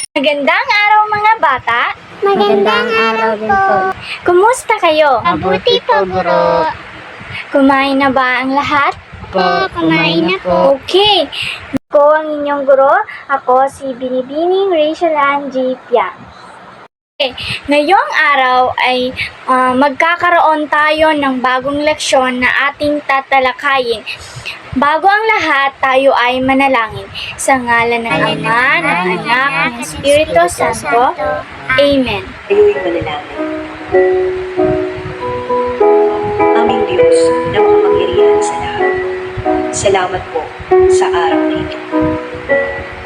Magandang araw mga bata! Magandang araw din po. Kumusta kayo? Mabuti po, Guro. Kumain na ba ang lahat? Kumain na po. Okay! Ako ang inyong guro. Ako si Binibining Rachel Ann G. Piang. Okay. Ngayong araw ay magkakaroon tayo ng bagong leksyon na ating tatalakayin. Bago ang lahat, tayo ay manalangin. Sa ngalan ng Ama, ng Anak, ng Espiritu Santo. Amen. Tayo'y manalangin. Aming Diyos na makapangyarihan sa lahat, salamat po sa araw na ito.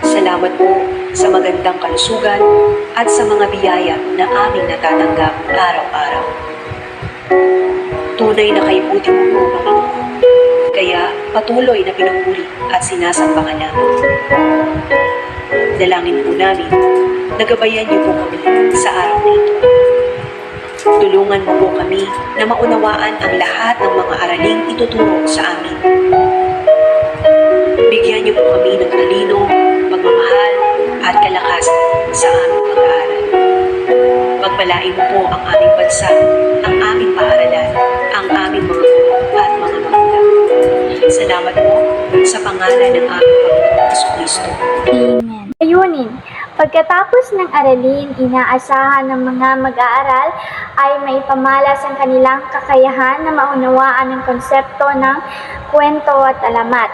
Salamat po sa magandang kalusugan at sa mga biyaya na aming natatanggap araw-araw. Tunay na kaibuti mo po, Panginoon. Kaya patuloy na pinupuri at sinasambangan namin. Dalangin po namin, nagabayan niyo po kami sa araw na ito. Tulungan mo po kami na maunawaan ang lahat ng mga araling ituturo sa amin. Bigyan niyo po kami ng talino, pagmamahal at kalakasan sa aming pag-aaral. Pagpalain mo po ang aming bansa, ang aming paaralan, ang aming mga guro at mga magulang. Salamat po sa pangalan ng aming Panginoon Jesucristo. Amen. Ayunin, pagkatapos ng aralin, inaasahan ng mga mag-aaral ay may pamalas ang kanilang kakayahan na maunawaan ang konsepto ng kwento at alamat,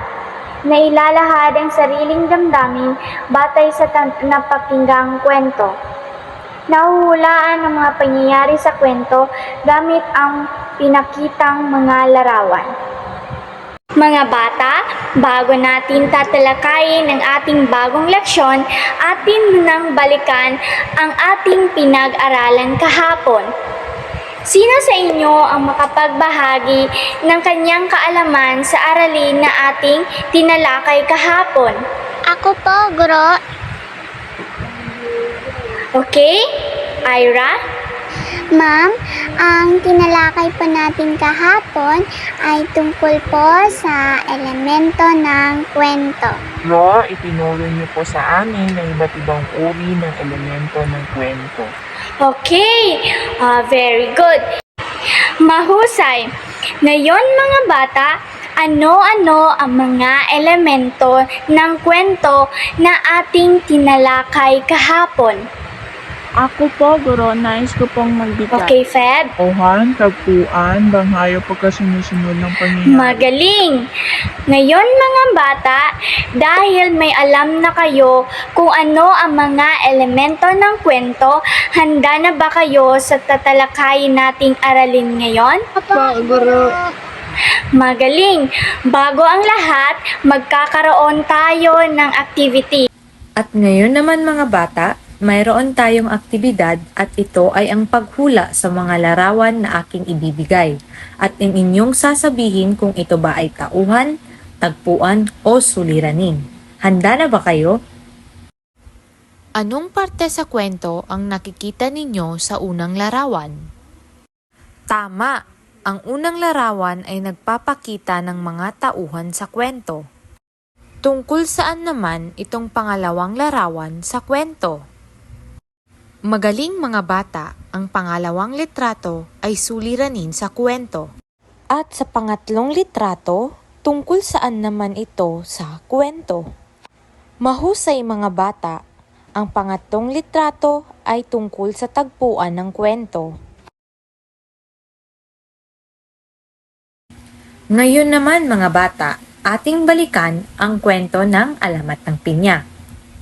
na ilalahad ang sariling damdamin batay sa napakinggang kwento. Nahuhulaan ang mga pangyayari sa kwento gamit ang pinakitang mga larawan. Mga bata, bago natin tatalakayin ang ating bagong leksyon, atin munang balikan ang ating pinag-aralan kahapon. Sino sa inyo ang makapagbahagi ng kanyang kaalaman sa aralin na ating tinalakay kahapon? Ako po, Guro. Okay? Ira? Ma'am, ang tinalakay po natin kahapon ay tungkol po sa elemento ng kwento. Itinuro niyo po sa amin ng iba't ibang uri ng elemento ng kwento. Okay, very good. Mahusay. Ngayon mga bata, ano-ano ang mga elemento ng kwento na ating tinalakay kahapon? Ako po, Guro, nais ko pong magbigay. Okay, Feb? Ohan, tagpuan, banghayo pagkasunod-sunod ng pangyayari. Magaling! Ngayon mga bata, dahil may alam na kayo kung ano ang mga elemento ng kwento, handa na ba kayo sa tatalakayin nating aralin ngayon? Opo, Guro. Magaling! Bago ang lahat, magkakaroon tayo ng activity. At ngayon naman mga bata, mayroon tayong aktibidad at ito ay ang paghula sa mga larawan na aking ibibigay at inyong sasabihin kung ito ba ay tauhan, tagpuan o suliranin. Handa na ba kayo? Anong parte sa kwento ang nakikita ninyo sa unang larawan? Tama! Ang unang larawan ay nagpapakita ng mga tauhan sa kwento. Tungkol saan naman itong pangalawang larawan sa kwento? Magaling mga bata, ang pangalawang litrato ay suliranin sa kwento. At sa pangatlong litrato, tungkol saan naman ito sa kwento? Mahusay mga bata, ang pangatlong litrato ay tungkol sa tagpuan ng kwento. Ngayon naman mga bata, ating balikan ang kwento ng Alamat ng Pinya.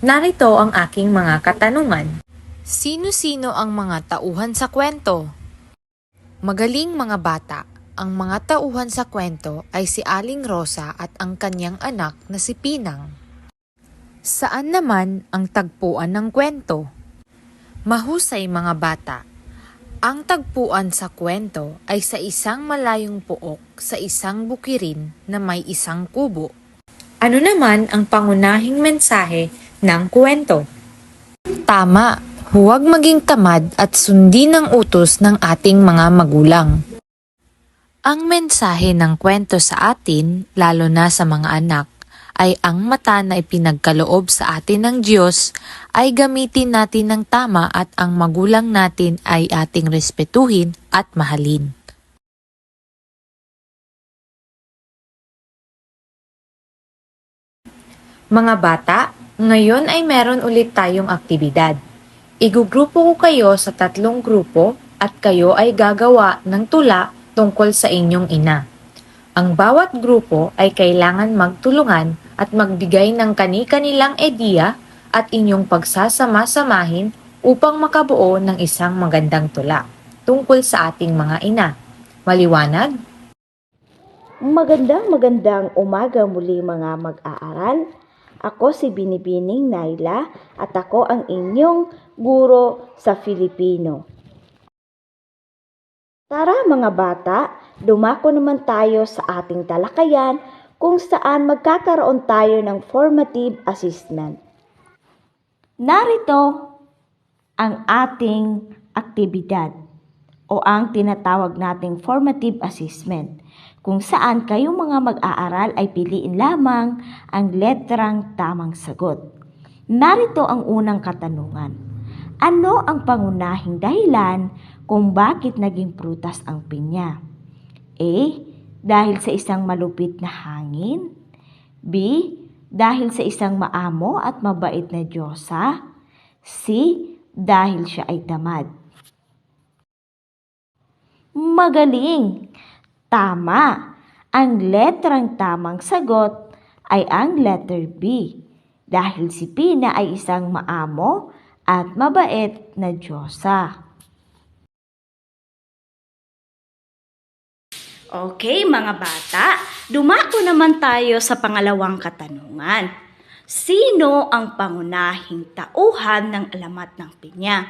Narito ang aking mga katanungan. Sino-sino ang mga tauhan sa kwento? Magaling mga bata, ang mga tauhan sa kwento ay si Aling Rosa at ang kanyang anak na si Pinang. Saan naman ang tagpuan ng kwento? Mahusay mga bata, ang tagpuan sa kwento ay sa isang malayong pook sa isang bukirin na may isang kubo. Ano naman ang pangunahing mensahe ng kwento? Tama! Huwag maging tamad at sundin ang utos ng ating mga magulang. Ang mensahe ng kwento sa atin, lalo na sa mga anak, ay ang mata na ipinagkaloob sa atin ng Diyos ay gamitin natin ng tama at ang magulang natin ay ating respetuhin at mahalin. Mga bata, ngayon ay meron ulit tayong aktibidad. Igugrupo ko kayo sa 3 grupo at kayo ay gagawa ng tula tungkol sa inyong ina. Ang bawat grupo ay kailangan magtulungan at magbigay ng kani-kanilang ideya at inyong pagsasama-samahin upang makabuo ng isang magandang tula tungkol sa ating mga ina. Maliwanag? Magandang umaga muli mga mag-aaral. Ako si Binibining Naila at ako ang inyong guro sa Filipino. Tara mga bata, dumako naman tayo sa ating talakayan kung saan magkakaroon tayo ng formative assessment. Narito ang ating aktibidad o ang tinatawag nating formative assessment, kung saan kayong mga mag-aaral ay piliin lamang ang letrang tamang sagot. Narito ang unang katanungan. Ano ang pangunahing dahilan kung bakit naging prutas ang pinya? A. Dahil sa isang malupit na hangin. B. Dahil sa isang maamo at mabait na Diyosa. C. Dahil siya ay tamad. Magaling! Tama! Ang letrang tamang sagot ay ang letter B, dahil si Pina ay isang maamo at mabait na Diyosa. Okay mga bata, dumako naman tayo sa pangalawang katanungan. Sino ang pangunahing tauhan ng alamat ng pinya?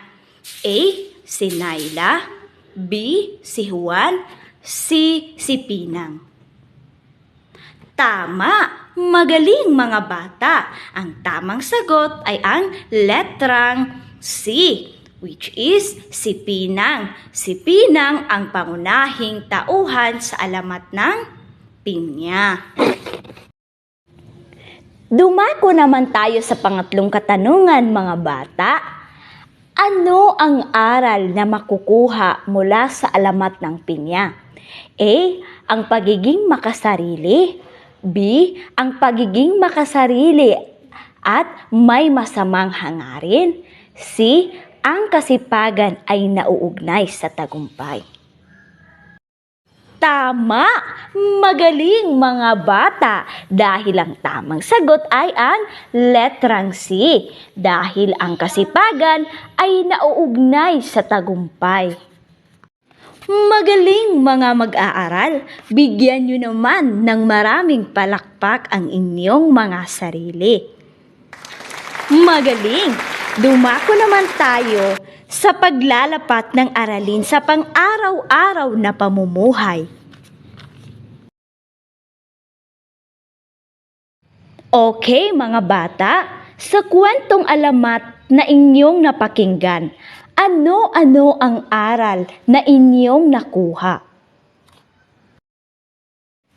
A. Si Naila. B. Si Juan. C. Si Pinang. Tama! Magaling mga bata! Ang tamang sagot ay ang letrang C, which is si Pinang. Si Pinang ang pangunahing tauhan sa alamat ng pinya. Dumako naman tayo sa pangatlong katanungan mga bata. Ano ang aral na makukuha mula sa alamat ng pinya? A. Ang pagiging makasarili. B. Ang pagiging makasarili at may masamang hangarin. C. Ang kasipagan ay nauugnay sa tagumpay. Tama! Magaling mga bata! Dahil ang tamang sagot ay ang letrang C. Dahil ang kasipagan ay nauugnay sa tagumpay. Magaling mga mag-aaral! Bigyan nyo naman ng maraming palakpak ang inyong mga sarili. Magaling! Dumako naman tayo sa paglalapat ng aralin sa pang-araw-araw na pamumuhay. Okay mga bata, sa kwentong alamat na inyong napakinggan, ano-ano ang aral na inyong nakuha?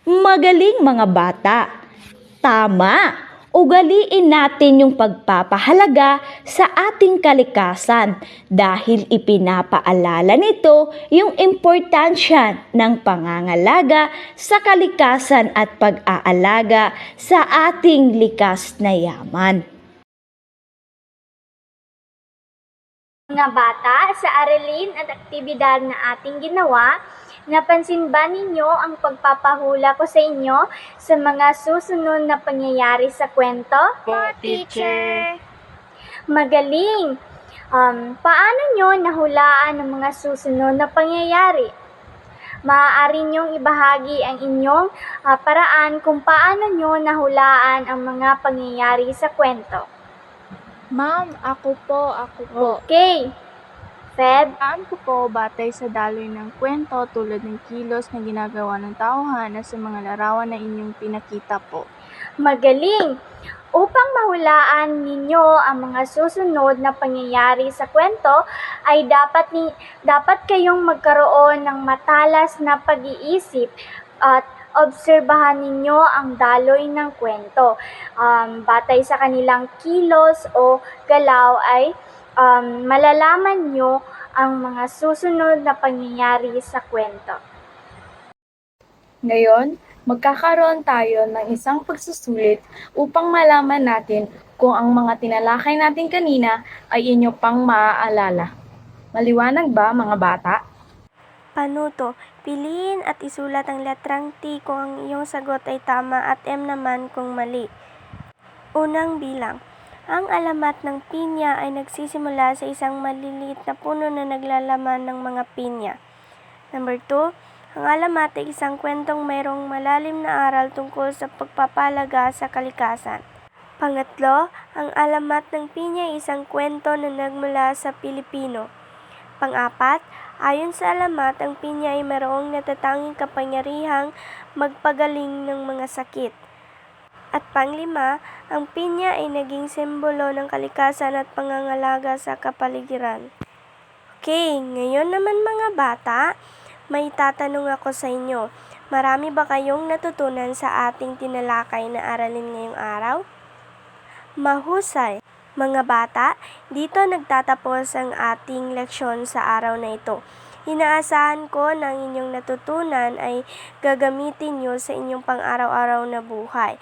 Magaling mga bata! Tama! Ugaliin natin yung pagpapahalaga sa ating kalikasan dahil ipinapaalala nito yung importansya ng pangangalaga sa kalikasan at pag-aalaga sa ating likas na yaman. Mga bata, sa aralin at aktibidad na ating ginawa, napansin ba ninyo ang pagpapahula ko sa inyo sa mga susunod na pangyayari sa kwento? Teacher. Magaling! Paano nyo nahulaan ang mga susunod na pangyayari? Maaari nyong ibahagi ang inyong paraan kung paano nyo nahulaan ang mga pangyayari sa kwento. Ma'am, ako po. Okay. Feb? Saan ko po batay sa daloy ng kwento tulad ng kilos na ginagawa ng tauhan na sa mga larawan na inyong pinakita po. Magaling! Upang mahulaan ninyo ang mga susunod na pangyayari sa kwento, ay dapat kayong magkaroon ng matalas na pag-iisip at Obserbahan ninyo ang daloy ng kwento. Batay sa kanilang kilos o galaw ay malalaman nyo ang mga susunod na pangyayari sa kwento. Ngayon, magkakaroon tayo ng isang pagsusulit upang malaman natin kung ang mga tinalakay natin kanina ay inyo pang maaalala. Maliwanag ba, mga bata? Panuto, piliin at isulat ang letrang T kung ang iyong sagot ay tama at M naman kung mali. Unang bilang. Ang alamat ng pinya ay nagsisimula sa isang maliliit na puno na naglalaman ng mga pinya. Number 2. Ang alamat ay isang kwentong mayroong malalim na aral tungkol sa pagpapalaga sa kalikasan. Pangatlo, ang alamat ng pinya ay isang kwento na nagmula sa Pilipino. Pang-apat, ayon sa alamat, ang pinya ay mayroong natatanging kapangyarihang magpagaling ng mga sakit. At panglima, ang pinya ay naging simbolo ng kalikasan at pangangalaga sa kapaligiran. Okay, ngayon naman mga bata, may tatanong ako sa inyo. Marami ba kayong natutunan sa ating tinalakay na aralin ngayong araw? Mahusay! Mga bata, dito nagtatapos ang ating leksyon sa araw na ito. Inaasahan ko na ang inyong natutunan ay gagamitin nyo sa inyong pang-araw-araw na buhay.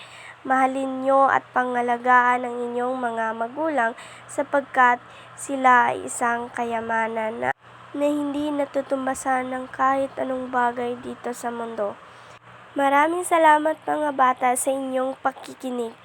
Mahalin nyo at pangalagaan ang inyong mga magulang sapagkat sila ay isang kayamanan na hindi natutumbasan ng kahit anong bagay dito sa mundo. Maraming salamat mga bata sa inyong pakikinig.